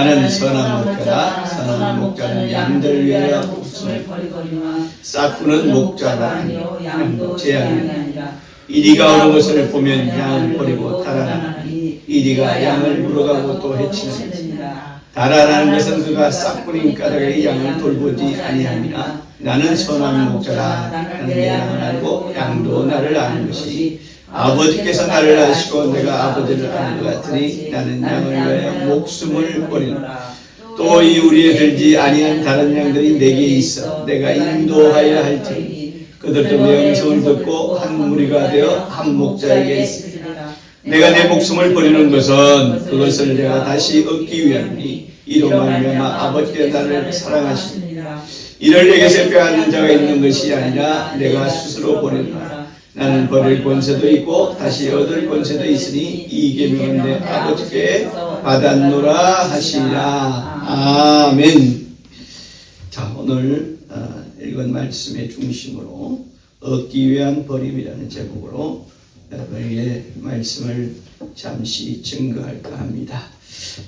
나는 선한 목자라. 선한 목자는 양들 위하여 목숨을 버리거니와 싹구는 목자가 아니요 양도 제 양이 아니라. 이리가 오는 것을 보면 양을 버리고 달아나니 이리가 양을 물어가고 또 해치느니라. 달아나는 것은 그가 싹구린 까닭에 양을 돌보지 아니함이나 나는 선한 목자라. 나는 내 양을 알고 양도 나를 아는 것이 아버지께서 나를 아시고 내가 아버지를 아는 것 같으니 나는 양을 위하여 목숨을 버리노라. 또 이 우리에 들지 아니한 다른 양들이 내게 있어 내가 인도하여야 할 테니 그들도 내 음성을 듣고 한 무리가 되어 한 목자에게 있으리라. 내가 내 목숨을 버리는 것은 그것을 내가 다시 얻기 위함이니 이로 말미암아 아버지께서 나를 사랑하시니라. 이를 내게서 빼앗는 자가 있는 것이 아니라 내가 스스로 버리노라. 나는 버릴 권세도 있고 다시 얻을 권세도 있으니 이 계명은 내 아버지께 받았노라 하시니라. 아멘. 자, 오늘 읽은 말씀의 중심으로 얻기 위한 버림이라는 제목으로 여러분에게 말씀을 잠시 증거할까 합니다.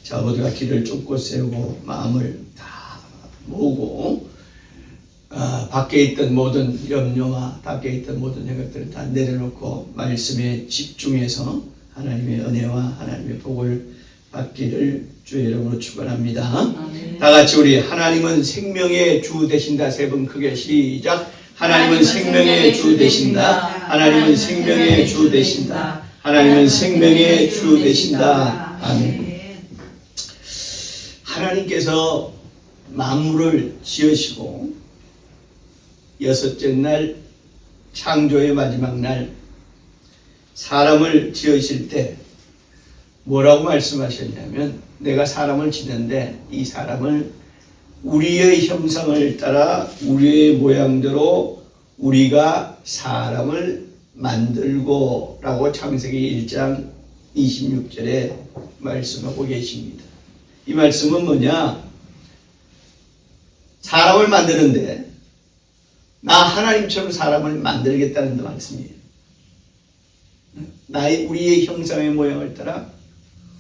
자, 모두가 귀를 쫓고 세우고 마음을 다 모으고 밖에 있던 모든 염려와 밖에 있던 모든 생각들을 다 내려놓고 말씀에 집중해서 하나님의 은혜와 하나님의 복을 받기를 주의 이름으로 축원합니다. 다 같이 우리 하나님은 생명의 주 되신다. 세 번 크게 시작. 하나님은 생명의 주 되신다. 하나님은 생명의 주 되신다. 하나님은 생명의 주 되신다. 아멘. 하나님께서 만물을 지으시고 여섯째 날 창조의 마지막 날 사람을 지으실 때 뭐라고 말씀하셨냐면 내가 사람을 짓는데 이 사람을 우리의 형상을 따라 우리의 모양대로 우리가 사람을 만들고 라고 창세기 1장 26절에 말씀하고 계십니다. 이 말씀은 뭐냐? 사람을 만드는데 나 하나님처럼 사람을 만들겠다는 말씀이에요. 우리의 형상의 모양을 따라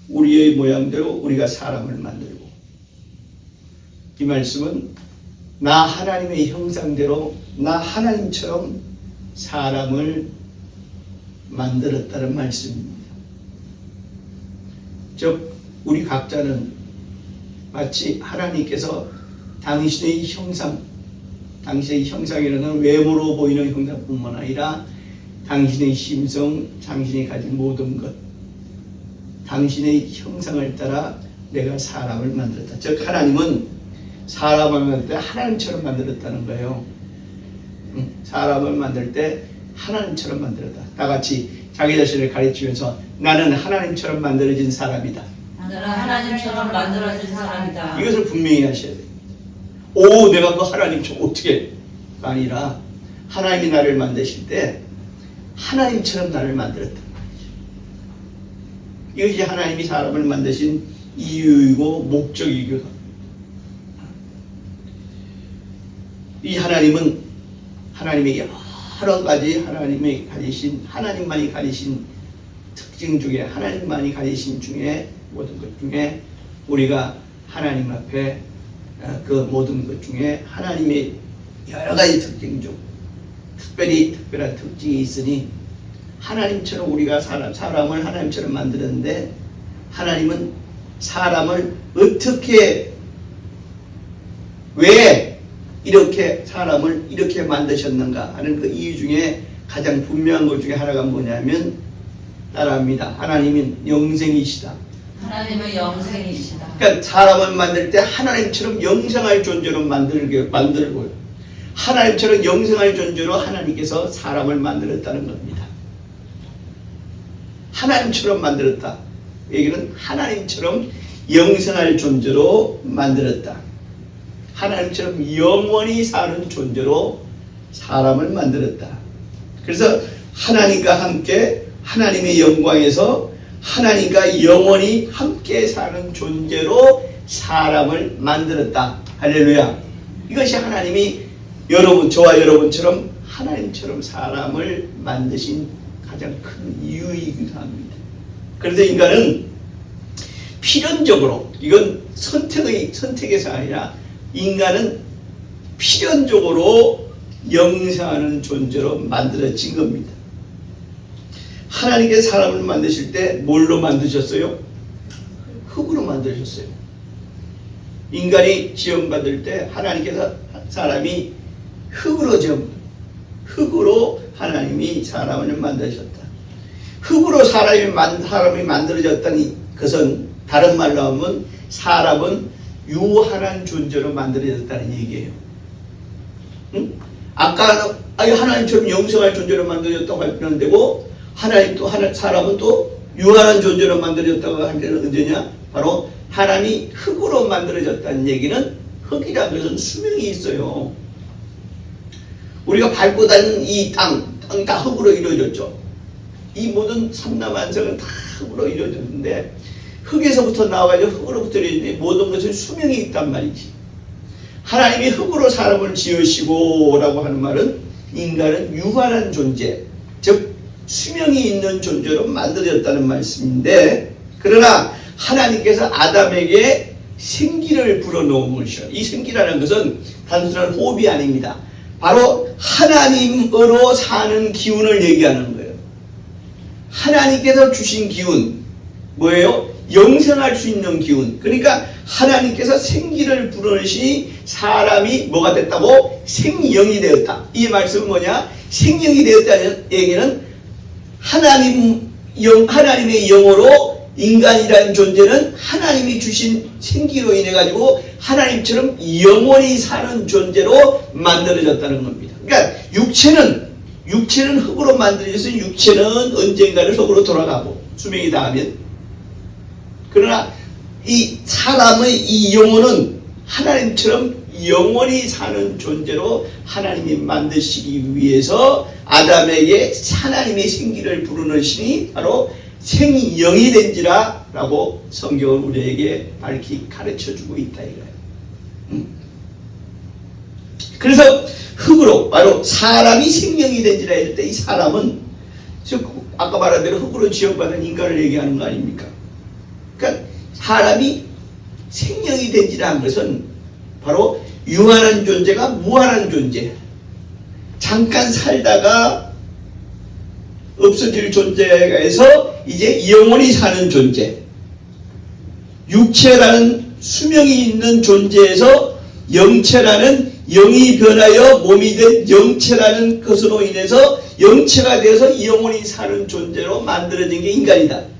우리의 모양대로 우리가 사람을 만들고 이 말씀은 나 하나님의 형상대로 나 하나님처럼 사람을 만들었다는 말씀입니다. 즉 우리 각자는 마치 하나님께서 당신의 형상, 당신의 형상이라는 외모로 보이는 형상뿐만 아니라 당신의 심성, 당신이 가진 모든 것, 당신의 형상을 따라 내가 사람을 만들었다. 즉 하나님은 사람을 만들 때 하나님처럼 만들었다는 거예요. 사람을 만들 때 하나님처럼 만들었다. 다 같이 자기 자신을 가르치면서 나는 하나님처럼 만들어진 사람이다. 나는 하나님처럼 만들어진 사람이다. 이것을 분명히 하셔야 돼요. 오, 내가 그 하나님처럼 어떻게 아니라 하나님이 나를 만드실 때 하나님처럼 나를 만들었단 말이죠. 이것이 하나님이 사람을 만드신 이유이고 목적이기도 합니다. 이 하나님은 하나님의 여러 가지 하나님만이 가지신 특징 중에 하나님만이 가지신 중에 모든 것 중에 우리가 하나님 앞에 그 모든 것 중에 하나님의 여러 가지 특징 중 특별한 특징이 있으니 하나님처럼 우리가 사람을 하나님처럼 만드는데 하나님은 사람을 어떻게 왜 이렇게 사람을 이렇게 만드셨는가 하는 그 이유 중에 가장 분명한 것 중에 하나가 뭐냐면 따라합니다. 하나님은 영생이시다. 하나님은 영생이시다. 그러니까 사람을 만들 때 하나님처럼 영생할 존재로 만들고요. 하나님처럼 영생할 존재로 하나님께서 사람을 만들었다는 겁니다. 하나님처럼 만들었다. 얘기는 하나님처럼 영생할 존재로 만들었다. 하나님처럼 영원히 사는 존재로 사람을 만들었다. 그래서 하나님과 함께 하나님의 영광에서 하나님과 영원히 함께 사는 존재로 사람을 만들었다. 할렐루야. 이것이 하나님이 저와 여러분처럼 하나님처럼 사람을 만드신 가장 큰 이유이기도 합니다. 그래서 인간은 필연적으로, 이건 선택에서 아니라 인간은 필연적으로 영생하는 존재로 만들어진 겁니다. 하나님께서 사람을 만드실 때 뭘로 만드셨어요? 흙으로 만드셨어요. 인간이 지음받을 때 하나님께서 사람이 흙으로 하나님이 사람을 만드셨다. 흙으로 사람이 만들어졌다는 것은 다른 말로 하면 사람은 유한한 존재로 만들어졌다는 얘기예요. 응? 아까 하나님처럼 영생할 존재로 만들어졌다고 할 때는 되고, 사람은 또 유한한 존재로 만들어졌다고 할 때는 언제냐? 바로 하나님이 흙으로 만들어졌다는 얘기는, 흙이라는 것은 수명이 있어요. 우리가 밟고 다니는 이 땅이 다 흙으로 이루어졌죠. 이 모든 삼라만상은 다 흙으로 이루어졌는데, 흙에서부터 나와가지고 흙으로부터 이루어졌는데 모든 것은 수명이 있단 말이지. 하나님이 흙으로 사람을 지으시고 라고 하는 말은 인간은 유한한 존재, 즉 수명이 있는 존재로 만들어졌다는 말씀인데, 그러나 하나님께서 아담에게 생기를 불어넣은 것이요. 이 생기라는 것은 단순한 호흡이 아닙니다. 바로 하나님으로 사는 기운을 얘기하는 거예요. 하나님께서 주신 기운, 뭐예요? 영생할 수 있는 기운. 그러니까 하나님께서 생기를 불어넣으시니 사람이 뭐가 됐다고? 생명이 되었다. 이 말씀은 뭐냐? 생명이 되었다는 얘기는 하나님의 영으로 인간이라는 존재는 하나님이 주신 생기로 인해 가지고 하나님처럼 영원히 사는 존재로 만들어졌다는 겁니다. 그러니까 육체는 흙으로 만들어져서 육체는 언젠가는 흙으로 돌아가고 수명이 다하면, 그러나 이 사람의 이 영혼은 하나님처럼 영원히 사는 존재로 하나님이 만드시기 위해서 아담에게 하나님의 생기를 불어넣으시니 바로 생영이 된지라 라고 성경은 우리에게 밝히 가르쳐주고 있다 이거예요. 그래서 흙으로, 바로 사람이 생명이 된지라 할 때 이 사람은 즉 아까 말한 대로 흙으로 지어받은 인간을 얘기하는 거 아닙니까? 그러니까 사람이 생명이 된지라 한 것은 바로 유한한 존재가 무한한 존재, 잠깐 살다가 없어질 존재에서 이제 영원히 사는 존재, 육체라는 수명이 있는 존재에서 영체라는 영이 변하여 몸이 된 영체라는 것으로 인해서 영체가 되어서 영원히 사는 존재로 만들어진 게 인간이다.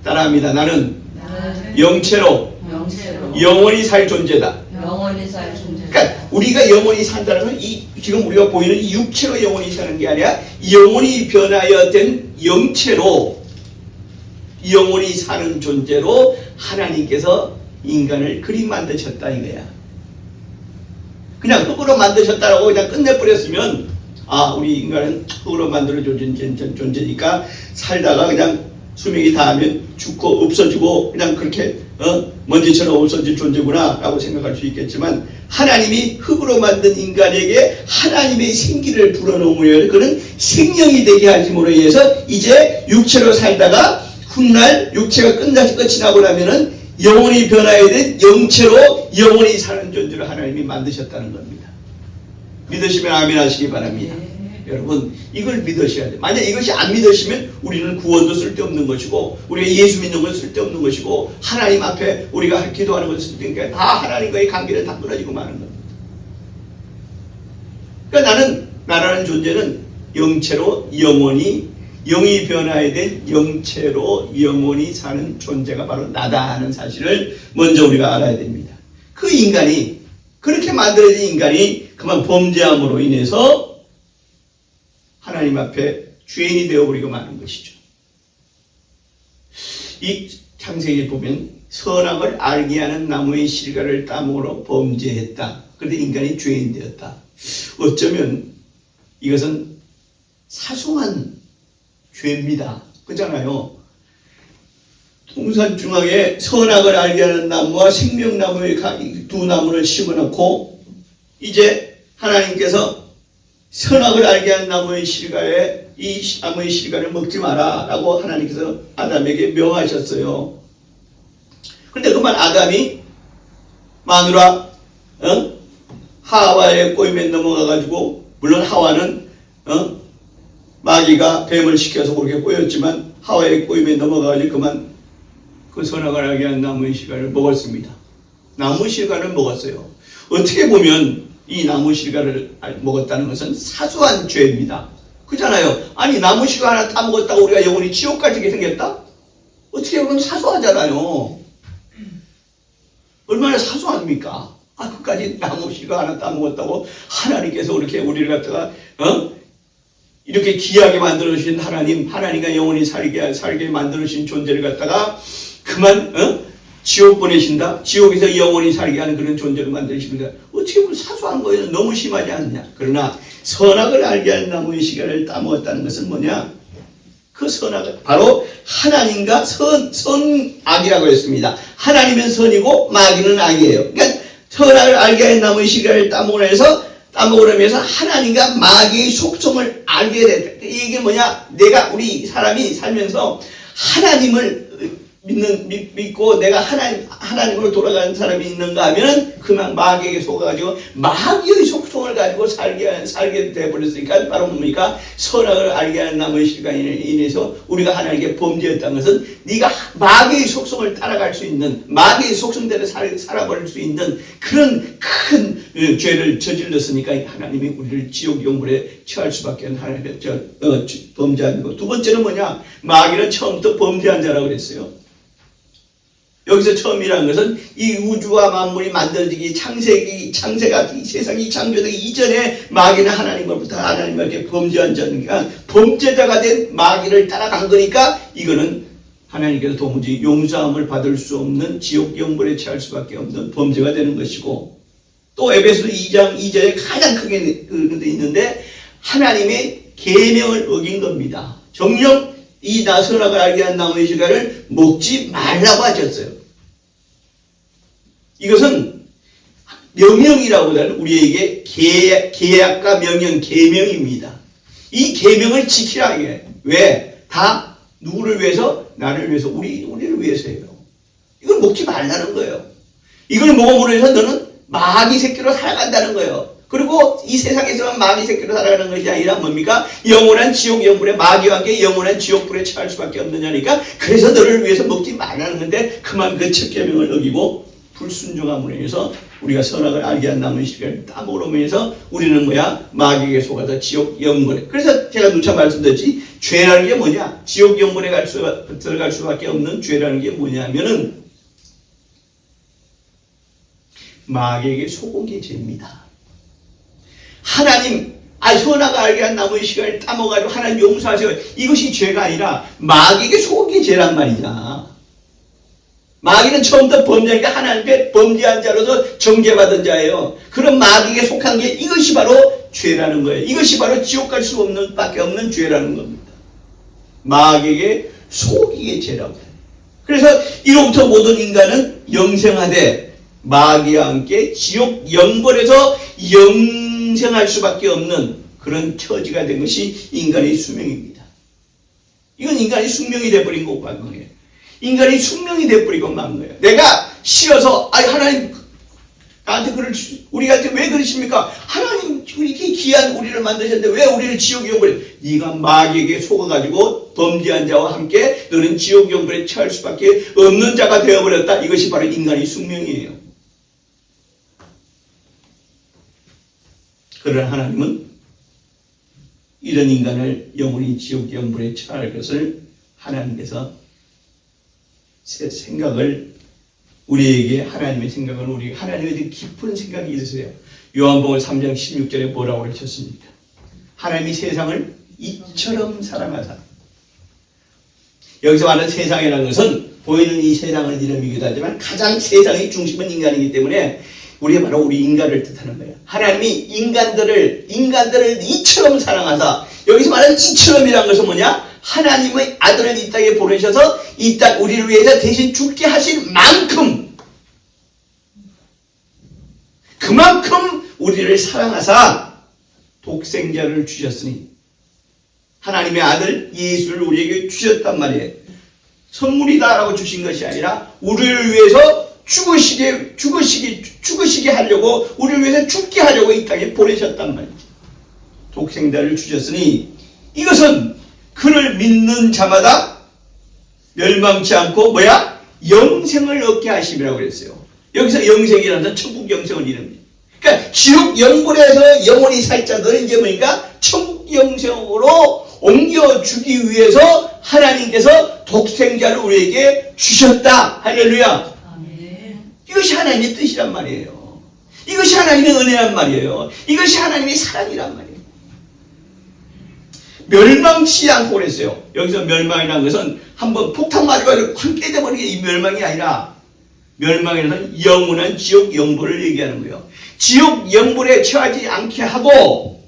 따라합니다. 나는 영체로 영원히 살 존재다. 그러니까 우리가 영원히 산다는 건 지금 우리가 보이는 이 육체로 영원히 사는 게 아니라 영원히 변하여 된 영체로 영원히 사는 존재로 하나님께서 인간을 그리 만드셨다 이거야. 그냥 흙으로 만드셨다라고 그냥 끝내버렸으면 우리 인간은 흙으로 만들어진 존재니까 살다가 그냥 수명이 다하면 죽고 없어지고 그냥 그렇게 먼지처럼 없어질 존재구나 라고 생각할 수 있겠지만, 하나님이 흙으로 만든 인간에게 하나님의 생기를 불어넣으며 그는 생명이 되게 하심으로 인해서 이제 육체로 살다가 훗날 육체가 끝이 나고 나면은 영원히 변화해야 된 영체로 영원히 사는 존재로 하나님이 만드셨다는 겁니다. 믿으시면 아멘 하시기 바랍니다. 여러분 이걸 믿으셔야 돼요. 만약 이것이 안 믿으시면 우리는 구원도 쓸데없는 것이고 우리가 예수 믿는 건 쓸데없는 것이고 하나님 앞에 우리가 기도하는 것도 쓸데없는 게 다 하나님과의 관계를 다 끊어지고 마는 겁니다. 그러니까 나라는 존재는 영체로 영원히 영이 변화해야 된 영체로 영원히 사는 존재가 바로 나다 하는 사실을 먼저 우리가 알아야 됩니다. 그 인간이 그렇게 만들어진 인간이 그만 범죄함으로 인해서 하나님 앞에 죄인이 되어버리고 마는 것이죠. 이 창세기에 보면 선악을 알게 하는 나무의 실과를 따먹으로 범죄했다. 그런데 인간이 죄인 되었다. 어쩌면 이것은 사소한 죄입니다. 그렇잖아요. 동산중앙에 선악을 알게 하는 나무와 생명나무의 두 나무를 심어놓고 이제 하나님께서 선악을 알게 한 나무의 실과에 이 나무의 실과를 먹지 마라 라고 하나님께서 아담에게 명하셨어요. 그런데 그만 아담이 마누라 하와의 꼬임에 넘어가가지고, 물론 하와는 마귀가 뱀을 시켜서 그렇게 꼬였지만 하와의 꼬임에 넘어가가지고 그만 그 선악을 알게 한 나무의 실과를 먹었습니다. 나무 실과를 먹었어요. 어떻게 보면 이 나무 실과를 먹었다는 것은 사소한 죄입니다. 그렇잖아요. 아니 나무 실과 하나 따먹었다고 우리가 영원히 지옥 가게 생겼다? 어떻게 보면 사소하잖아요. 얼마나 사소합니까? 그까지 나무 실과 하나 따먹었다고 하나님께서 그렇게 우리를 갖다가 이렇게 귀하게 만들어주신 하나님과 영원히 살게 만들어주신 존재를 갖다가 그만 지옥 보내신다? 지옥에서 영원히 살게 하는 그런 존재를 만드십니다. 어떻게 보면 사소한 거예요. 너무 심하지 않느냐? 그러나 선악을 알게 하는 나무의 실과를 따먹었다는 것은 뭐냐? 그 선악을 바로 하나님과 선악이라고 했습니다. 하나님은 선이고 마귀는 악이에요. 그러니까 선악을 알게 하는 나무의 실과를 따먹으면서 하나님과 마귀의 속성을 알게 됐다. 이게 뭐냐? 우리 사람이 살면서 하나님을 믿고 내가 하나님으로 돌아가는 사람이 있는가 하면 그만 마귀에게 속아가지고 마귀의 속성을 가지고 살게 되어버렸으니까 바로 뭡니까? 선악을 알게 하는 나무의 실과에 인해서 우리가 하나님께 범죄했다는 것은 네가 마귀의 속성을 따라갈 수 있는, 마귀의 속성대로 살아버릴 수 있는 그런 큰 죄를 저질렀으니까 하나님이 우리를 지옥 영불에 처할 수밖에 없는 범죄한 거. 두 번째는 뭐냐? 마귀는 처음부터 범죄한 자라고 그랬어요. 여기서 처음이라는 것은 이 우주와 만물이 만들어지기, 창세가 이 세상이 창조되기 이전에 마귀는 하나님으로부터 하나님께 범죄한 자니까 범죄자가 된 마귀를 따라간 거니까 이거는 하나님께서 도무지 용서함을 받을 수 없는 지옥 영불에 처할 수밖에 없는 범죄가 되는 것이고, 또 에베소 2장 2절에 가장 크게 있는데 하나님의 계명을 어긴 겁니다. 정녕 이 선악을 알게 한 나무의 실과를 먹지 말라고 하셨어요. 이것은 명령이라고 하는 우리에게 계약과 명령, 계명입니다. 이 계명을 지키라. 왜? 다 누구를 위해서? 나를 위해서, 우리를 위해서예요. 이걸 먹지 말라는 거예요. 이걸 먹음으로 해서 너는 마귀 새끼로 살아간다는 거예요. 그리고 이 세상에서만 마귀 새끼로 살아가는 것이 아니라 뭡니까? 영원한 지옥 영불에, 마귀와 함께 영원한 지옥불에 처할 수밖에 없느냐니까. 그래서 너를 위해서 먹지 말라는 건데 그만 그 첫 계명을 어기고 불순종함으로 인해서 우리가 선악을 알게 한 나무의 실과를 따먹으로 인해서 우리는 뭐야? 마귀에게 속아서 지옥 영불에. 그래서 제가 누차 말씀드렸지, 죄라는 게 뭐냐? 지옥 영불에 들어갈 수밖에 없는 죄라는 게 뭐냐면은 마귀에게 속은 게 죄입니다. 하나님, 선악을 알게 한 나무의 실과를 따먹어가지고 하나님 용서하세요. 이것이 죄가 아니라 마귀에게 속은 게 죄란 말이야. 마귀는 처음부터 범죄하니까 하나님께 범죄한 자로서 정죄받은 자예요. 그런 마귀에게 속한 게 이것이 바로 죄라는 거예요. 이것이 바로 지옥 갈 수 없는 밖에 없는 죄라는 겁니다. 마귀에게 속이게 죄라고 해요. 그래서 이로부터 모든 인간은 영생하되 마귀와 함께 지옥 영벌에서 영생할 수밖에 없는 그런 처지가 된 것이 인간의 수명입니다. 이건 인간의 숙명이 되어버린 거고 만 거예요. 인간이 숙명이 되어버리고 만 거예요. 내가 싫어서 하나님 나한테 우리한테 왜 그러십니까? 하나님 이렇게 귀한 우리를 만드셨는데 왜 우리를 지옥 영불에? 네가 마귀에게 속아가지고 범죄한 자와 함께 너는 지옥 영불에 처할 수밖에 없는 자가 되어버렸다. 이것이 바로 인간의 숙명이에요. 그러나 하나님은 이런 인간을 영원히 지옥 영불에 처할 것을 하나님께서 생각을 우리에게 하나님의 생각은 우리 하나님의 깊은 생각이 있으세요. 요한복음 3장 16절에 뭐라고 그러셨습니까? 하나님이 세상을 이처럼 사랑하사. 여기서 말하는 세상이라는 것은 보이는 이 세상을 이름이기도 하지만 가장 세상의 중심은 인간이기 때문에 우리가 바로 우리 인간을 뜻하는 거예요. 하나님이 인간들을 이처럼 사랑하사. 여기서 말하는 이처럼이라는 것은 뭐냐? 하나님의 아들을 이 땅에 보내셔서 이 땅 우리를 위해서 대신 죽게 하신 만큼 그만큼 우리를 사랑하사 독생자를 주셨으니 하나님의 아들 예수를 우리에게 주셨단 말이에요. 선물이다라고 주신 것이 아니라 우리를 위해서 죽으시게 하려고, 우리를 위해서 죽게 하려고 이 땅에 보내셨단 말이죠. 독생자를 주셨으니 이것은 그를 믿는 자마다 멸망치 않고 영생을 얻게 하심이라고 그랬어요. 여기서 영생이라는 것은 천국 영생을 이릅니다. 그러니까 지옥 영불에서 영원히 살 자들은 이제 뭐니까 천국 영생으로 옮겨주기 위해서 하나님께서 독생자를 우리에게 주셨다. 할렐루야. 아멘. 이것이 하나님의 뜻이란 말이에요. 이것이 하나님의 은혜란 말이에요. 이것이 하나님의 사랑이란 말이에요. 멸망치 않고 그랬어요. 여기서 멸망이라는 것은 한번 폭탄 맞아가지고 확 깨져버리게 이 멸망이 아니라, 멸망이라는 것은 영원한 지옥 영불을 얘기하는 거예요. 지옥 영불에 처하지 않게 하고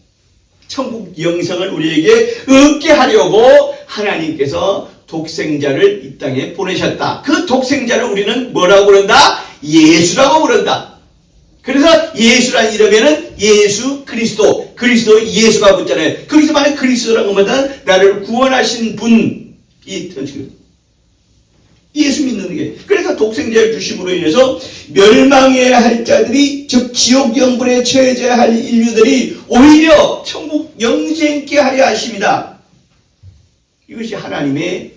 천국 영생을 우리에게 얻게 하려고 하나님께서 독생자를 이 땅에 보내셨다. 그 독생자를 우리는 뭐라고 부른다? 예수라고 부른다. 그래서 예수란 이름에는 예수 그리스도, 그리스도 예수가 붙잖아요. 거기서 말하는 그리스도라는 것은 나를 구원하신 분이 예수 믿는 게. 그래서 독생자를 주심으로 인해서 멸망해야 할 자들이, 즉 지옥 영불에 처해져야 할 인류들이 오히려 천국 영생케 하려 하십니다. 이것이 하나님의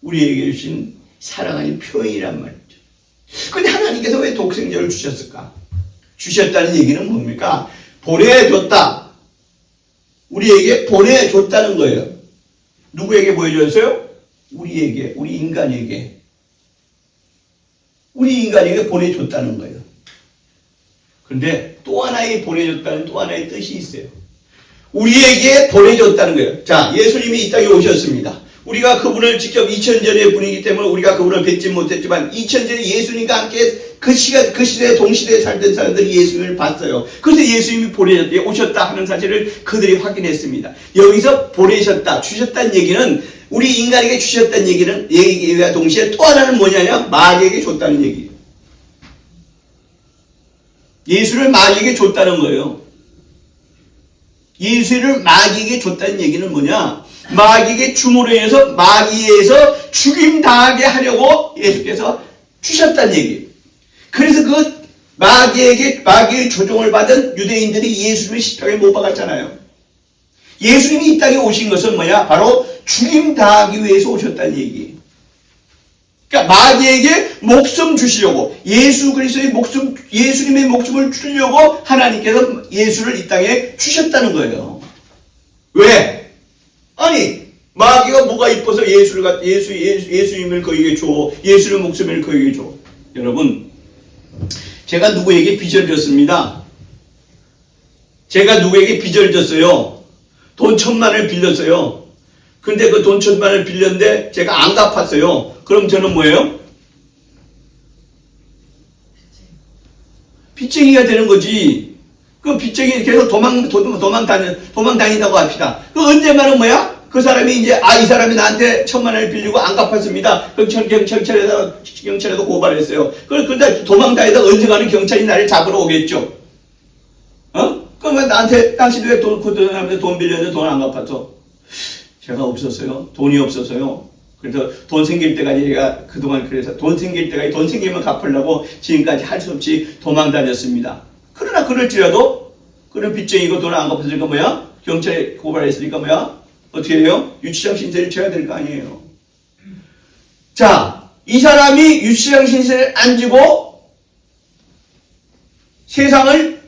우리에게 주신 사랑의 표현이란 말이죠. 그런데 하나님께서 왜 독생자를 주셨을까? 주셨다는 얘기는 뭡니까? 보내줬다. 우리에게 보내줬다는 거예요. 누구에게 보여줬어요? 우리에게, 우리 인간에게. 우리 인간에게 보내줬다는 거예요. 그런데 또 하나의 보내줬다는 또 하나의 뜻이 있어요. 우리에게 보내줬다는 거예요. 자, 예수님이 이 땅에 오셨습니다. 우리가 그분을 직접 2000전의 분이기 때문에 우리가 그분을 뵙지 못했지만 2000전에 예수님과 함께 그 시대 동시대에 살던 사람들이 예수님을 봤어요. 그래서 예수님이 보내셨다, 오셨다 하는 사실을 그들이 확인했습니다. 여기서 보내셨다, 주셨다는 얘기는, 우리 인간에게 주셨다는 얘기와 동시에 또 하나는 뭐냐면 마귀에게 줬다는 얘기예요. 예수를 마귀에게 줬다는 거예요. 예수를 마귀에게 줬다는 얘기는 뭐냐? 마귀에게 줌으로 인해서 마귀에서 죽임당하게 하려고 예수께서 주셨다는 얘기예요. 그래서 그 마귀의 조종을 받은 유대인들이 예수님을 십자가에 못 박았잖아요. 예수님이 이 땅에 오신 것은 뭐냐? 바로 죽임당하기 위해서 오셨다는 얘기예요. 그러니까 마귀에게 목숨 주시려고, 예수 그리스도의 목숨, 예수님의 목숨을 주려고 하나님께서 예수를 이 땅에 주셨다는 거예요. 왜? 아니, 마귀가 뭐가 이뻐서 예수님을 그에게 줘, 예수의 목숨을 그에게 줘. 여러분, 제가 누구에게 빚을 졌습니다. 제가 누구에게 빚을 졌어요. 돈 1000만을 빌렸어요. 근데 그 돈 1000만을 빌렸는데 제가 안 갚았어요. 그럼 저는 뭐예요? 빚쟁이가 되는 거지. 그 빚쟁이 계속 도망 다닌다고 합시다. 그 언젠가는 뭐야? 그 사람이 이제, 이 사람이 나한테 1000만원을 빌리고 안 갚았습니다. 그럼 경찰에서 고발했어요. 근데 도망 다니다가 언젠가는 경찰이 나를 잡으러 오겠죠. 그러면 나한테, 당신도 왜 돈 빌렸는데 돈 안 갚았어? 제가 없었어요. 돈이 없어서요. 그래서 돈 생길 때까지 제가 그동안 그래서 돈 생길 때까지 돈 생기면 갚으려고 지금까지 할 수 없이 도망 다녔습니다. 그러나 그럴지라도 그런 빚쟁이고 돈 안 갚았으니까 뭐야? 경찰에 고발했으니까 뭐야? 어떻게 해요? 유치장 신세를 져야 될 거 아니에요. 자, 이 사람이 유치장 신세를 안 지고 세상을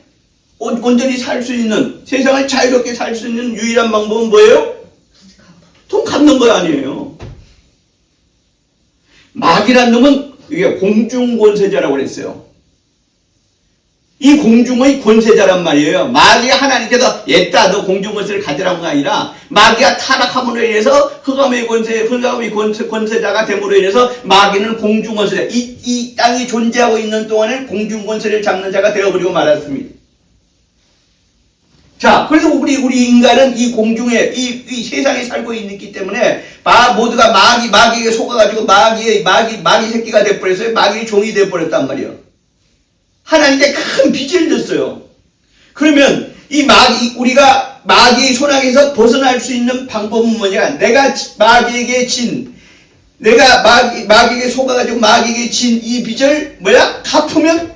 온전히 살 수 있는, 세상을 자유롭게 살 수 있는 유일한 방법은 뭐예요? 돈 갚는 거 아니에요. 마귀란 놈은 이게 공중권세자라고 그랬어요. 이 공중의 권세자란 말이에요. 마귀가 하나님께서 얘다 너 공중권세를 가지라는 거 아니라 마귀가 타락함으로 인해서 흑암의 권세자가 됨으로 인해서 마귀는 공중권세자, 이 땅이 존재하고 있는 동안에 공중권세를 잡는 자가 되어버리고 말았습니다. 자, 그래서 우리 인간은 이 공중에, 이 세상에 살고 있기 때문에, 모두가 마귀에게 속아가지고 마귀 새끼가 돼버렸어요. 마귀의 종이 돼버렸단 말이에요. 하나님께 큰 빚을 졌어요. 그러면, 우리가 마귀의 손아귀에서 벗어날 수 있는 방법은 뭐냐? 내가 마귀에게 내가 마귀에게 속아가지고 마귀에게 진 이 빚을 뭐야? 갚으면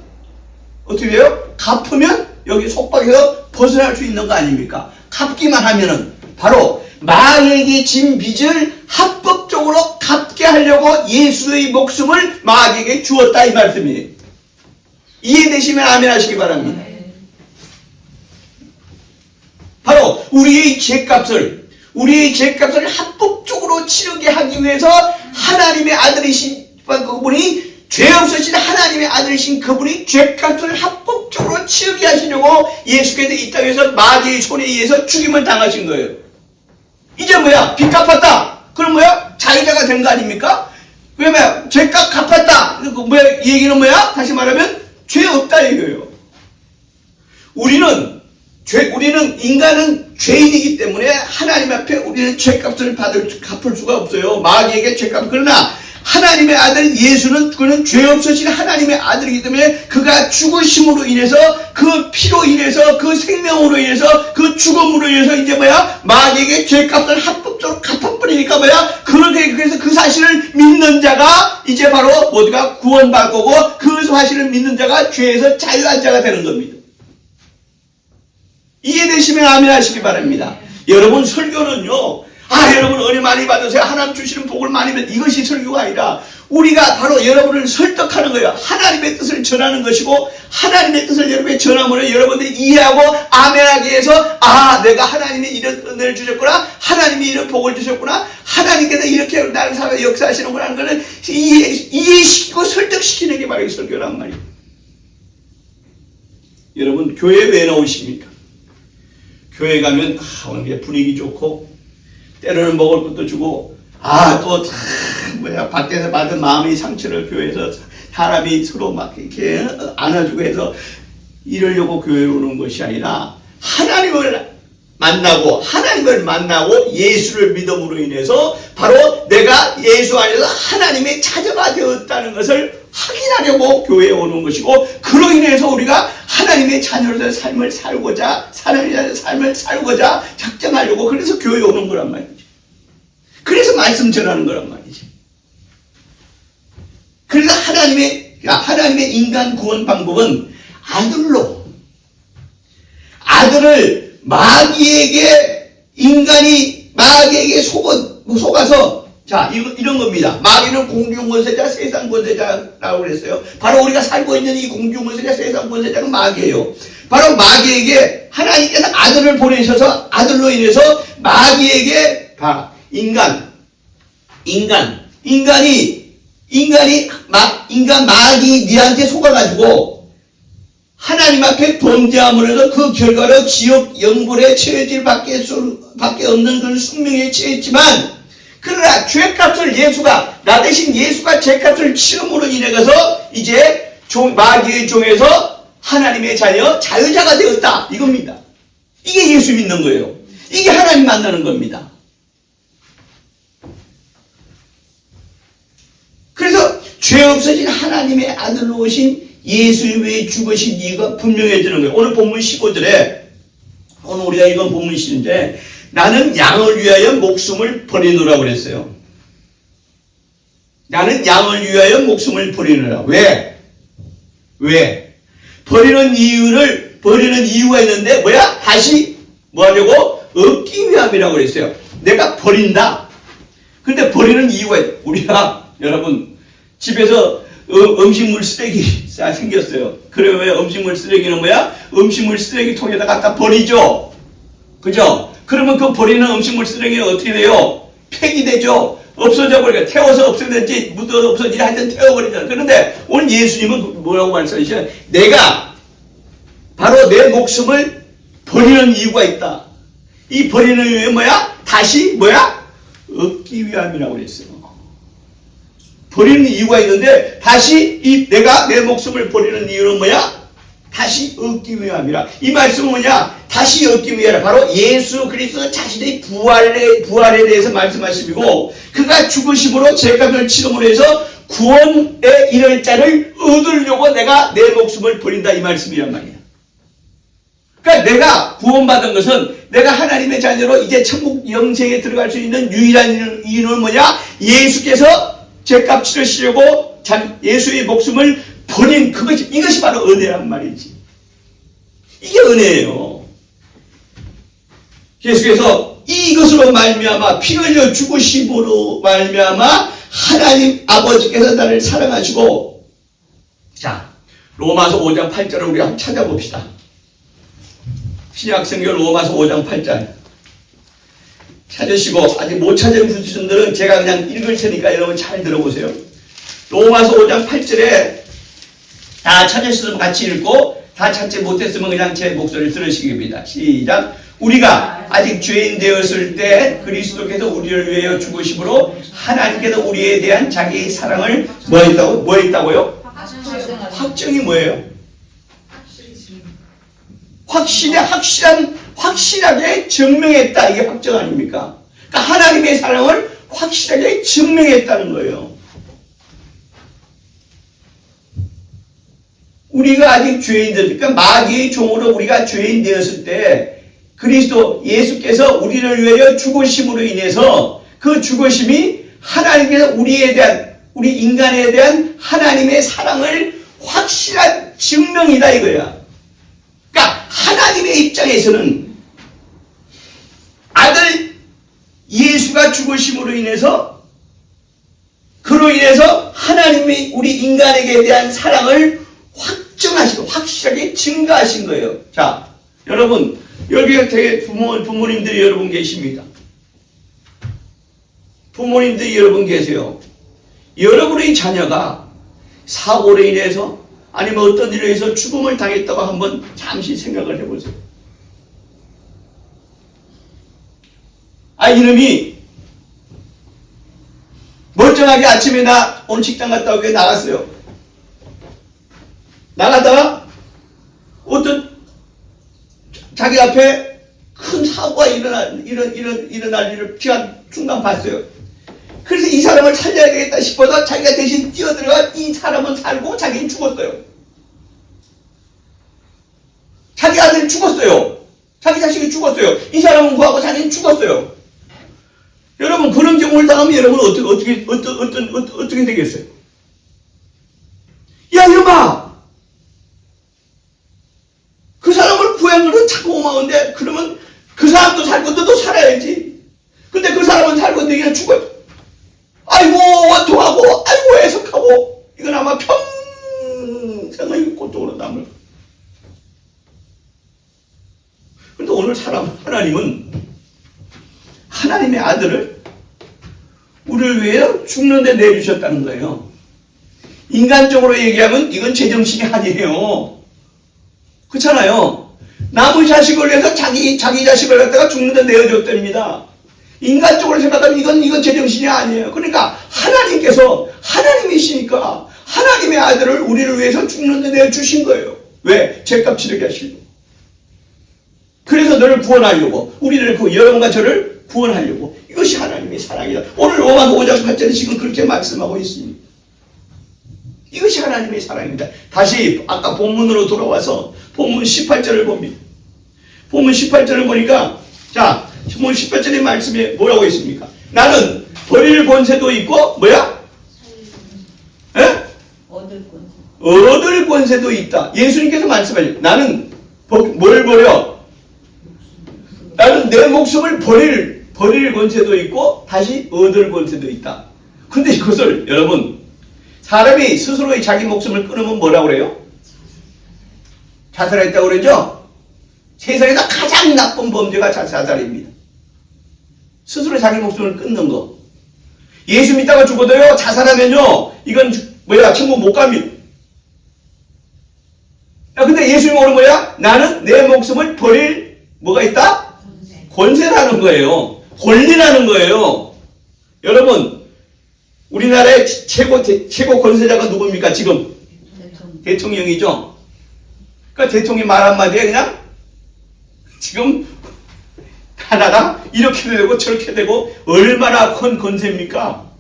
어떻게 돼요? 갚으면 여기 속박에서 벗어날 수 있는 거 아닙니까? 갚기만 하면은 바로 마귀에게 진 빚을 합법적으로 갚게 하려고 예수의 목숨을 마귀에게 주었다 이 말씀이에요. 이해되시면 아멘 하시기 바랍니다. 바로 우리의 죄값을 합법적으로 치르게 하기 위해서 하나님의 아들이신 그분이 죄 없으신 하나님의 아들이신 그분이 죄값을 합법적으로 치르게 하시려고 예수께서 이 땅에서 마귀의 손에 의해서 죽임을 당하신 거예요. 이제 뭐야? 빚 갚았다. 그럼 뭐야? 자유자가 된 거 아닙니까? 그러면 죄값 갚았다. 뭐야? 이 얘기는 뭐야? 다시 말하면 죄 없다 이거예요. 인간은 죄인이기 때문에 하나님 앞에 우리는 죄값을 갚을 수가 없어요. 마귀에게 죄값. 그러나 하나님의 아들 예수는 그는 죄 없으신 하나님의 아들이기 때문에 그가 죽으심으로 인해서 그 피로 인해서 그 생명으로 인해서 그 죽음으로 인해서 이제 뭐야? 마귀에게 죄값을 합법적으로 갚아버리니까 뭐야? 그래서 그 사실을 믿는 자가 이제 바로 모두가 구원받고 그 사실을 믿는 자가 죄에서 자유한 자가 되는 겁니다. 이해되시면 아멘 하시기 바랍니다. 여러분 설교는요. 여러분 은혜 많이 받으세요. 하나님 주시는 복을 많이 받으세요. 이것이 설교가 아니라 우리가 바로 여러분을 설득하는 거예요. 하나님의 뜻을 전하는 것이고 하나님의 뜻을 여러분에 전하면 여러분들이 이해하고 아멘하기 위해서 내가 하나님이 이런 은혜를 주셨구나. 하나님이 이런 복을 주셨구나. 하나님께서 이렇게 나를 살아 역사하시는구나 하는 것을 이해시키고 설득시키는 게 바로 이 설교란 말이에요. 여러분 교회 왜 나오십니까? 교회 가면 오늘 분위기 좋고 때로는 먹을 것도 주고 또 밖에서 받은 마음의 상처를 교회에서 사람이 서로 막 이렇게 안아주고 해서 이러려고 교회에 오는 것이 아니라 하나님을 만나고 예수를 믿음으로 인해서 바로 내가 예수 안에서 하나님의 자녀가 되었다는 것을 확인하려고 교회에 오는 것이고 그로 인해서 우리가 하나님의 자녀로서의 삶을 살고자 작정하려고 그래서 교회에 오는 거란 말이죠. 그래서 말씀 전하는 거란 말이죠. 그래서 하나님의 인간 구원 방법은 아들을 마귀에게 속아서 이런 겁니다. 마귀는 공중권세자, 세상 권세자라고 그랬어요. 바로 우리가 살고 있는 이 공중권세자, 세상 권세자는 마귀예요. 바로 마귀에게 하나님께서 아들을 보내셔서 아들로 인해서 마귀에게 마귀 니한테 속아가지고 하나님 앞에 범죄함으로 해서 그 결과로 지옥 영불에 처해질 밖에 없는 그런 숙명에 처했지만 그러나 죄값을 나 대신 예수가 죄값을 치름으로 인해서 이제 마귀의 종에서 하나님의 자유자가 되었다 이겁니다. 이게 예수 믿는 거예요. 이게 하나님 만나는 겁니다. 그래서 죄 없어진 하나님의 아들로 오신 예수를 위해 죽으신 이유가 분명해지는 거예요. 오늘 본문 15절에 오늘 우리가 읽은 본문 15절에 나는 양을 위하여 목숨을 버리노라 그랬어요. 나는 양을 위하여 목숨을 버리노라. 왜? 버리는 이유가 있는데 다시 뭐하려고? 얻기 위함이라고 그랬어요. 내가 버린다. 근데 버리는 이유가 있어요. 우리가 여러분 집에서 음식물 쓰레기 생겼어요. 그래 왜 음식물 쓰레기는 음식물 쓰레기통에다 갖다 버리죠. 그죠? 그러면 그 버리는 음식물 쓰레기는 어떻게 돼요? 폐기되죠. 없어져 버려요. 태워서 없어졌지 묻어서 없어지지 하여튼 태워버리잖아요. 그런데 오늘 예수님은 뭐라고 말씀하시죠? 내가 바로 내 목숨을 버리는 이유가 있다. 이 버리는 이유는 다시 얻기 위함이라고 그랬어요. 버리는 이유가 있는데 다시 내가 내 목숨을 버리는 이유는 다시 얻기 위함이라. 이 말씀은 다시 얻기 위하라. 바로 예수 그리스도 자신의 부활에 대해서 말씀하시고 그가 죽으심으로 죄값을 치름으로 해서 구원에 이를 자를 얻으려고 내가 내 목숨을 버린다 이 말씀이란 말이야. 그러니까 내가 구원받은 것은 내가 하나님의 자녀로 이제 천국 영생에 들어갈 수 있는 유일한 이유는 뭐냐? 예수께서 죄값 치르시려고 예수의 목숨을 버린 이것이 바로 은혜란 말이지. 이게 은혜예요. 예수께서 이것으로 말미암아 피 흘려 죽으심으로 말미암아 하나님 아버지께서 나를 사랑하시고, 자, 로마서 5장 8절을 우리 한번 찾아봅시다. 신약성경 로마서 5장 8절 찾으시고, 아직 못 찾은 분들은 제가 그냥 읽을 테니까 여러분 잘 들어보세요. 로마서 5장 8절에 다 찾으셨으면 같이 읽고, 다 찾지 못했으면 그냥 제 목소리를 들으시기 바랍니다. 시작. 우리가 아직 죄인 되었을 때 그리스도께서 우리를 위하여 죽으심으로 하나님께서 우리에 대한 자기의 사랑을 뭐 했다고요? 확정이 뭐예요? 확실하게 증명했다. 이게 확정 아닙니까? 그러니까 하나님의 사랑을 확실하게 증명했다는 거예요. 우리가 아직 죄인들, 그러니까 마귀의 종으로 우리가 죄인 되었을 때 그리스도 예수께서 우리를 위하여 죽으심으로 인해서 그 죽으심이 하나님께서 우리 인간에 대한 하나님의 사랑을 확실한 증명이다 이거야. 그러니까 하나님의 입장에서는 아들 예수가 죽으심으로 인해서 그로 인해서 하나님이 우리 인간에게 대한 사랑을 확실하게 증가하신 거예요. 자, 여러분, 여기에 되게 부모님들이 여러분 계십니다. 부모님들이 여러분 계세요. 여러분의 자녀가 사고로 인해서 아니면 어떤 일로 해서 죽음을 당했다고 한번 잠시 생각을 해보세요. 이놈이 멀쩡하게 아침에 나 오늘 직장 갔다 오게 나갔어요. 나가다가 어떤 자기 앞에 큰 사고가 일어날 일을 순간 봤어요. 그래서 이 사람을 살려야 되겠다 싶어서 자기가 대신 뛰어들어가 이 사람은 살고 자기는 죽었어요. 자기 아들이 죽었어요. 자기 자식이 죽었어요. 이 사람은 구하고 자기는 죽었어요. 여러분, 그런 경우를 당하면 여러분 어떻게 되겠어요? 야, 이놈아! 그 사람을 구한 거는 참 고마운데, 그러면 그 사람도 살고 너도 살아야지. 근데 그 사람은 살고 너희가 죽어요. 아이고, 원통하고, 아이고, 애석하고, 이건 아마 평생의 고통으로 남을. 근데 오늘 하나님은 하나님의 아들을 우리를 위해 죽는데 내주셨다는 거예요. 인간적으로 얘기하면 이건 제정신이 아니에요. 그렇잖아요. 남의 자식을 위해서 자기 자식을 갖다가 죽는데 내어줬답니다. 인간적으로 생각하면 이건 제정신이 아니에요. 그러니까 하나님께서 하나님이시니까 하나님의 아들을 우리를 위해서 죽는데 내어주신 거예요. 왜? 죄값 치르게 하시려고. 그래서 너를 구원하려고, 우리를 여러분과 저를 구원하려고. 이것이 하나님의 사랑이다. 오늘 로마서 5장 8절에 지금 그렇게 말씀하고 있습니다. 이것이 하나님의 사랑입니다. 다시 아까 본문으로 돌아와서 본문 18절을 봅니다. 본문 18절을 보니까, 자, 본문 18절의 말씀에 뭐라고 있습니까? 나는 버릴 권세도 있고 뭐야? 에? 얻을 권세도 있다. 예수님께서 말씀하셨죠. 나는 뭘 버려? 나는 내 목숨을 버릴 권세도 있고 다시 얻을 권세도 있다. 근데 이것을 여러분, 사람이 스스로의 자기 목숨을 끊으면 뭐라고 그래요? 자살했다고 그러죠? 세상에서 가장 나쁜 범죄가 자살입니다. 스스로 자기 목숨을 끊는 거. 예수 믿다가 죽어도요, 자살하면요, 이건 천국 못 갑니다. 근데 예수님 오는 뭐야? 나는 내 목숨을 버릴 뭐가 있다? 권세라는 거예요. 권리라는 거예요. 여러분, 우리나라의 최고 권세자가 누굽니까? 지금 대통령이죠. 그러니까 대통령이 말 한마디에 그냥 지금 하나가 이렇게 되고 저렇게 되고 얼마나 큰 권세입니까?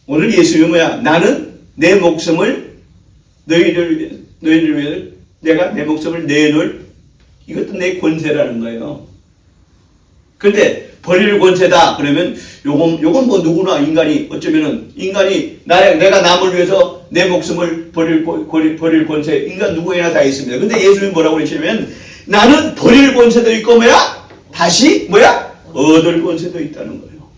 오늘 예수님은 뭐야? 나는 내 목숨을 너희를 위해 내가 내 목숨을 내놓을 이것도 내 권세라는 거예요. 그런데 버릴 권세다 그러면 요건 뭐 누구나 어쩌면은 내가 남을 위해서 내 목숨을 버릴 권세 인간 누구에나 다 있습니다. 근데 예수님이 뭐라고 그러시냐면 나는 버릴 권세도 있고 다시 얻을 권세도 있다는 거예요.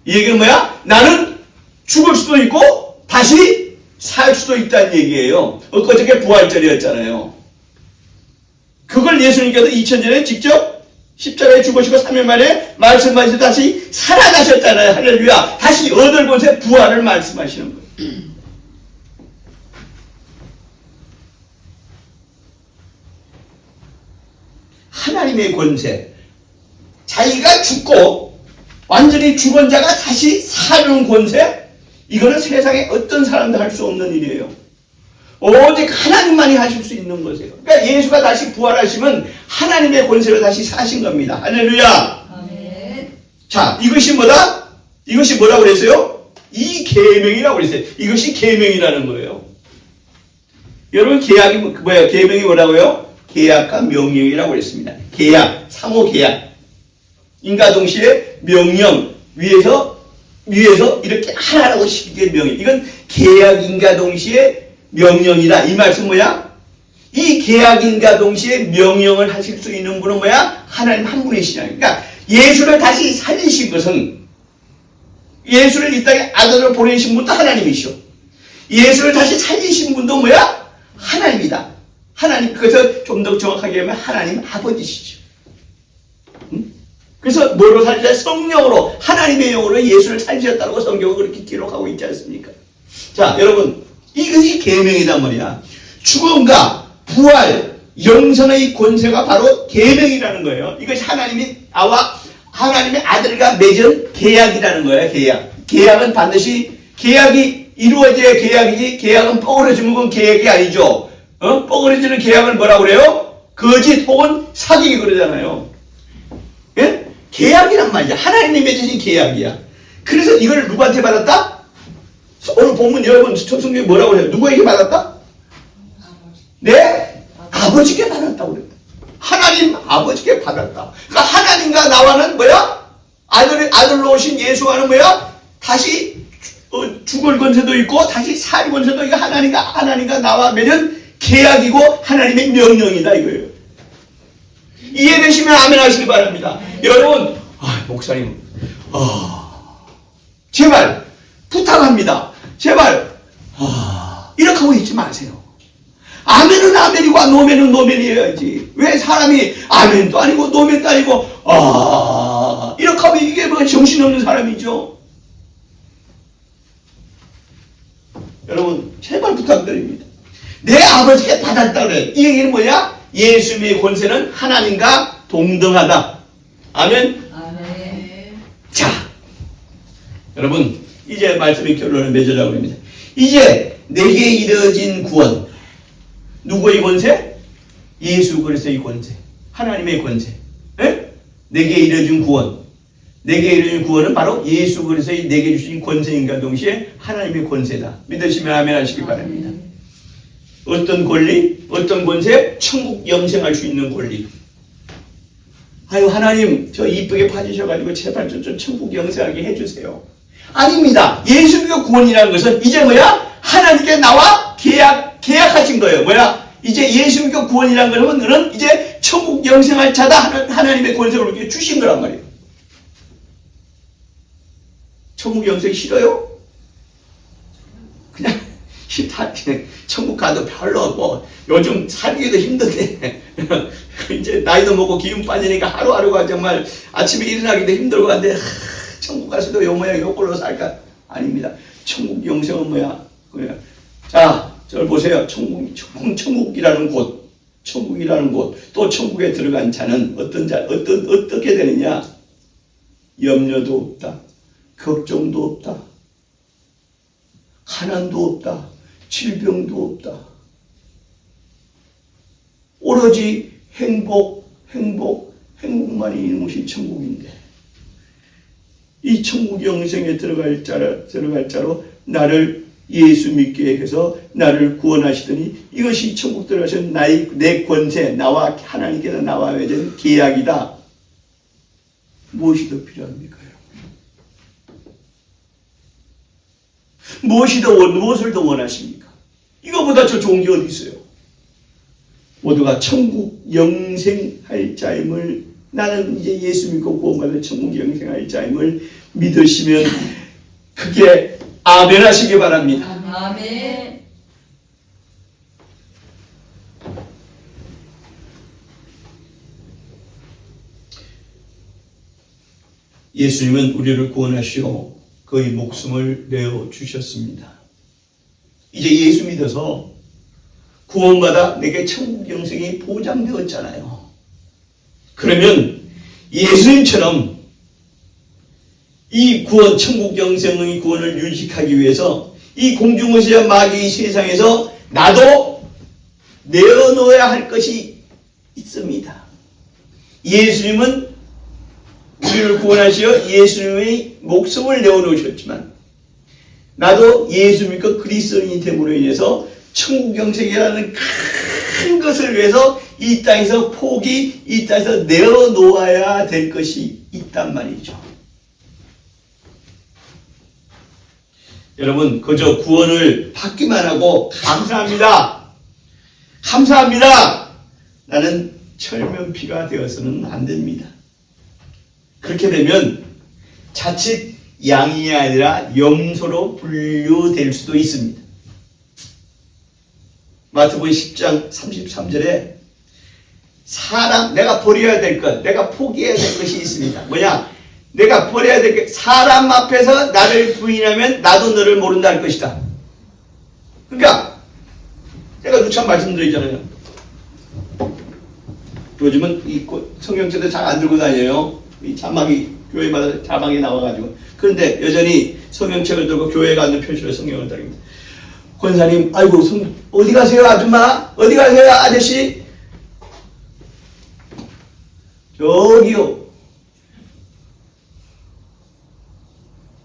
이 얘기는 나는 죽을 수도 있고 다시 살 수도 있다는 얘기예요. 엊그저께 부활절이었잖아요. 그걸 예수님께서 2000년 전에 직접 십자가에 죽으시고 3일 만에 말씀하시고 다시 살아나셨잖아요. 할렐루야. 다시 얻을 권세 부활을 말씀하시는 거예요. 하나님의 권세. 자기가 죽고 완전히 죽은 자가 다시 사는 권세? 이거는 세상에 어떤 사람도 할 수 없는 일이에요. 오직 하나님만이 하실 수 있는 것이에요. 그러니까 예수가 다시 부활하시면 하나님의 권세로 다시 사신 겁니다. 할렐루야. 아멘. 자, 이것이 뭐다? 이것이 뭐라고 그랬어요? 이 계명이라고 그랬어요. 이것이 계명이라는 거예요. 여러분 계약이 뭐예요? 계명이 뭐라고요? 계약과 명령이라고 그랬습니다. 계약, 상호 계약. 인과 동시에 명령 위에서 이렇게 하라고 시키게 명령. 이건 계약인과 동시에 명령이다. 이 말씀 이 계약인과 동시에 명령을 하실 수 있는 분은 하나님 한 분이시냐. 그러니까 예수를 다시 살리신 것은 예수를 이 땅에 아들로 보내신 분도 하나님이시오. 예수를 다시 살리신 분도 하나님이다. 하나님, 그래서 좀 더 정확하게 하면 하나님 아버지시죠. 그래서 뭐로 살리자? 성령으로, 하나님의 영으로 예수를 살리셨다고 성경은 그렇게 기록하고 있지 않습니까? 자, 여러분, 이것이 계명이란 말이야. 죽음과 부활, 영생의 권세가 바로 계명이라는 거예요. 이것이 하나님의 아들과 맺은 계약이라는 거예요. 계약은 반드시 계약이 이루어져야 계약이지, 계약은 뻐그러지면 그건 계약이 아니죠. 뻐그러지는 계약은 뭐라고 그래요? 거짓 혹은 사기 그러잖아요. 예? 계약이란 말이야. 하나님이 맺으신 계약이야. 그래서 이걸 누구한테 받았다? 오늘 본문 여러분 성경에 뭐라고 해요? 누구에게 받았다? 네? 아버지께 받았다고 그랬다. 하나님 아버지께 받았다. 그러니까 하나님과 나와는 아들로 오신 예수와는 다시 죽을 권세도 있고 다시 살 권세도 있고 하나님과 나와 맺은 계약이고 하나님의 명령이다 이거예요. 이해되시면 아멘 하시기 바랍니다. 여러분, 목사님, 제발 부탁합니다. 제발 이렇게 하고 있지 마세요. 아멘은 아멘이고 노멘은 노멘이어야지. 왜 사람이 아멘도 아니고 노멘도 아니고 이렇게 하면 이게 정신없는 사람이죠. 여러분 제발 부탁드립니다. 내 아버지께 받았다 그래. 이 얘기는 예수님의 권세는 하나님과 동등하다. 아멘. 아멘. 자, 여러분 이제 말씀의 결론을 맺으려고 합니다. 이제 내게 이르어진 구원, 누구의 권세? 예수 그리스도의 권세, 하나님의 권세. 에? 내게 이르어진 구원, 내게 이르어진 구원은 바로 예수 그리스도의 내게 주신 권세인과 동시에 하나님의 권세다. 믿으시면 아멘 하시기 바랍니다. 어떤 권리? 어떤 권세? 천국 영생할 수 있는 권리. 하나님 저 이쁘게 봐주셔가지고 제발 좀 천국 영생하게 해주세요. 아닙니다. 예수님의 구원이라는 것은 이제 하나님께 나와 계약하신 거예요. 이제 예수님의 구원이라는 것은 너는 이제 천국 영생할 자다. 하나님의 권세를 이렇게 주신 거란 말이에요. 천국 영생 싫어요? 그냥 싫다. 천국 가도 별로 요즘 살기도 힘든데 이제 나이도 먹고 기운 빠지니까 하루하루가 정말 아침에 일어나기도 힘들고 한데 천국 가서도 요 모양 요꼴로 살까? 아닙니다. 천국 영생은 자, 저를 보세요. 천국이라는 곳, 또 천국에 들어간 자는 어떻게 되느냐? 염려도 없다. 걱정도 없다. 가난도 없다. 질병도 없다. 오로지 행복만이 있는 것이 천국인데 이 천국 영생에 들어갈 자로 나를 예수 믿게 해서 나를 구원하시더니 이것이 천국 들어가신 내 권세, 나와 하나님께서 나와 맺은 계약이다. 무엇이 더 필요합니까? 무엇을 더 원하십니까? 이거보다 저 좋은 게 어디 있어요? 모두가 천국 영생할 자임을, 나는 이제 예수 믿고 구원받아 천국 영생할 자임을 믿으시면 그게 아멘 하시기 바랍니다. 아멘. 예수님은 우리를 구원하시어 그의 목숨을 내어 주셨습니다. 이제 예수 믿어서 구원받아 내게 천국 영생이 보장되었잖아요. 그러면 예수님처럼 이 구원, 천국 영생의 구원을 유지하기 위해서 이 공중무시한 마귀의 세상에서 나도 내어놓아야 할 것이 있습니다. 예수님은 우리를 구원하시어 예수님의 목숨을 내어놓으셨지만 나도 예수 믿고 그리스도인이 됨으로 인해서 천국 영생이라는 큰 것을 위해서 이 땅에서 이 땅에서 내어놓아야 될 것이 있단 말이죠. 여러분, 그저 구원을 받기만 하고 감사합니다. 감사합니다. 나는 철면피가 되어서는 안 됩니다. 그렇게 되면 자칫 양이 아니라 염소로 분류될 수도 있습니다. 마태복음 10장 33절에 내가 버려야 될 것, 내가 포기해야 될 것이 있습니다. 뭐냐? 내가 버려야 될 것, 사람 앞에서 나를 부인하면 나도 너를 모른다 할 것이다. 그러니까 제가 누차 말씀드리잖아요. 요즘은 이 성경책도 잘 안 들고 다녀요. 이 자막이 교회마다 자막이 나와가지고. 그런데 여전히 성경책을 들고 교회 가는 표시로 성경을 다닙니다. 권사님, 아이고, 어디 가세요, 아줌마? 어디 가세요, 아저씨? 저기요.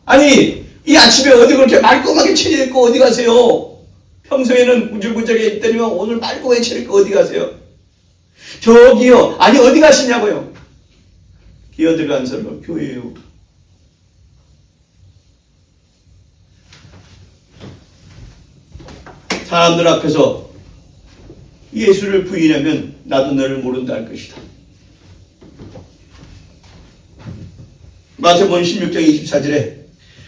아니, 이 아침에 어디 그렇게 말끔하게 차려입고 어디 가세요? 평소에는 우줄구절에 있더니만 오늘 말끔하게 차려입고 어디 가세요? 저기요. 아니, 어디 가시냐고요? 기어들어간 사람은 교회예요. 사람들 앞에서 예수를 부인하면 나도 너를 모른다 할 것이다. 마태복음 16장 24절에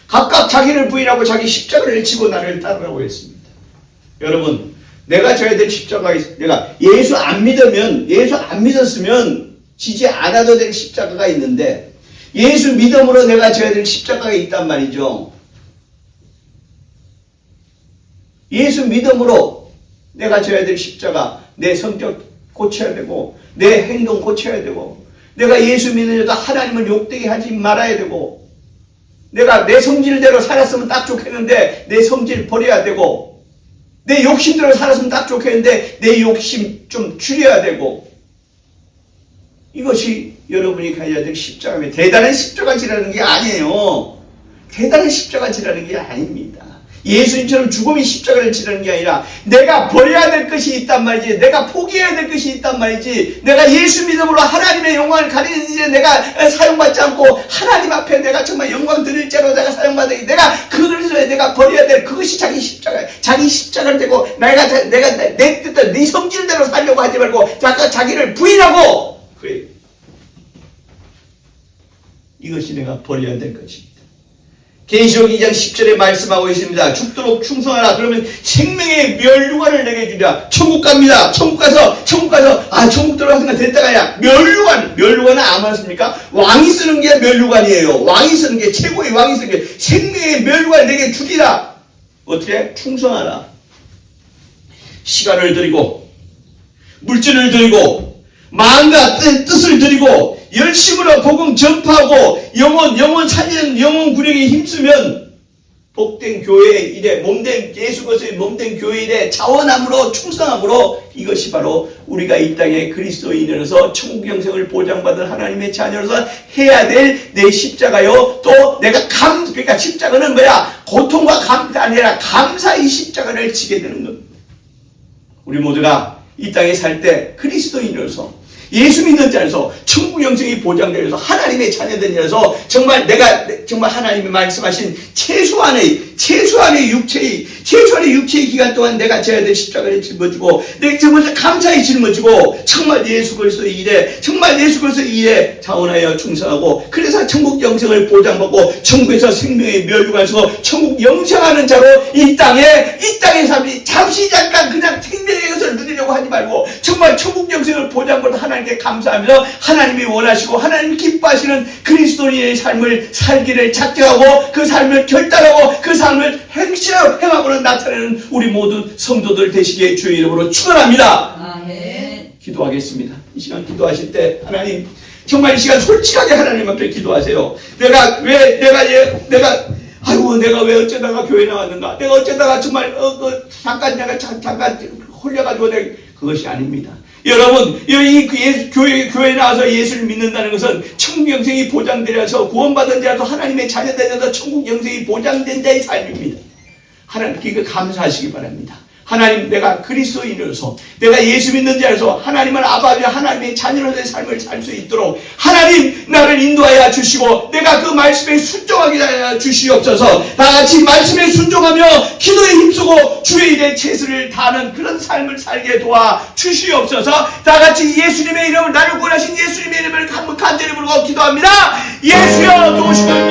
각각 자기를 부인하고 자기 십자가를 지고 나를 따르라고 했습니다. 여러분, 내가 져야 될 십자가가 있어요. 내가 예수 안 믿었으면 지지 않아도 될 십자가가 있는데 예수 믿음으로 내가 져야 될 십자가가 있단 말이죠. 예수 믿음으로 내가 져야 될 십자가, 내 성격 고쳐야 되고 내 행동 고쳐야 되고 내가 예수 믿는 여자 하나님을 욕되게 하지 말아야 되고 내가 내 성질대로 살았으면 딱 좋겠는데 내 성질 버려야 되고 내 욕심대로 살았으면 딱 좋겠는데 내 욕심 좀 줄여야 되고 이것이 여러분이 가야 될 십자가입니다. 대단한 십자가지라는 게 아니에요. 대단한 십자가지라는 게 아닙니다. 예수님처럼 죽음이 십자가를 지라는 게 아니라 내가 버려야 될 것이 있단 말이지, 내가 포기해야 될 것이 있단 말이지, 내가 예수 믿음으로 하나님의 영광을 가리는 일에 내가 사용받지 않고 하나님 앞에 내가 정말 영광 드릴 자로 내가 사용받으니 내가 그것을 내가 버려야 될 그것이 자기 십자가, 자기 십자가를 대고 내가 내 뜻대로 네 성질대로 살려고 하지 말고 자기를 부인하고 그래. 이것이 내가 버려야 될 것입니다. 계시록 2장 10절에 말씀하고 있습니다. 죽도록 충성하라. 그러면 생명의 멸류관을 내게 주리라. 천국 갑니다. 천국 가서 천국 들어가서 됐다가야 멸류관은 아무렇습니까? 왕이 쓰는 게 멸류관이에요. 왕이 쓰는 게 최고의 왕이 쓰는 게 생명의 멸류관을 내게 주리라. 어떻게? 충성하라. 시간을 드리고 물질을 드리고 마음과 뜻을 드리고 열심으로 복음 전파하고 영혼 살리는 영혼 구력에 힘쓰면 복된 교회의 일에 몸된 예수 그리스도의 몸된 교회의 일에 자원함으로 충성함으로 이것이 바로 우리가 이 땅에 그리스도인으로서 천국 영생을 보장받은 하나님의 자녀로서 해야 될 내 십자가요. 또 내가 그러니까 십자가는 뭐야? 고통과 감사 아니라 감사의 십자가를 지게 되는 겁니다. 우리 모두가 이 땅에 살 때 그리스도인으로서 예수 믿는 자로서 천국 영생이 보장되어서 하나님의 자녀들이라서 정말 내가 정말 하나님이 말씀하신 최소한의 육체의 기간 동안 내가 져야 될 십자가를 짊어지고 내가 정말 감사히 짊어지고 정말 예수 그리스도의 일에 자원하여 충성하고 그래서 천국 영생을 보장받고 천국에서 생명의 멸류관에서 천국 영생하는 자로 이 땅에 삶이 잠시 잠깐 그냥 생명의 것을 누리려고 하지 말고 정말 천국 영생을 보장받은 하나님께 감사하면서 하나님이 원하시고 하나님 기뻐하시는 그리스도인의 삶을 살기를 작정하고 그 삶을 결단하고 그 삶을 행하고는 나타내는 우리 모두 성도들 되시기에 주의 이름으로 축원합니다. 아멘. 기도하겠습니다. 이 시간 기도하실 때 하나님 정말 이 시간 솔직하게 하나님 앞에 기도하세요. 내가 왜 어쩌다가 교회 나왔는가? 내가 어쩌다가 정말 잠깐 홀려가지고 그것이 아닙니다. 여러분, 교회 나와서 예수를 믿는다는 것은 천국 영생이 보장되어서 구원받은 자라서 하나님의 자녀되어서 천국 영생이 보장된 자의 삶입니다. 하나님께 감사하시기 바랍니다. 하나님, 내가 그리스도인으로서 내가 예수 믿는 자로서 하나님을 아버지 하나님의 자녀로서의 삶을 살 수 있도록 하나님 나를 인도하여 주시고 내가 그 말씀에 순종하게 하여 주시옵소서. 다같이 말씀에 순종하며 기도에 힘쓰고 주의 일에 최선을 다하는 그런 삶을 살게 도와 주시옵소서. 다같이 예수님의 이름을 나를 구원하신 예수님의 이름을 간절히 부르고 기도합니다. 예수여 도우시고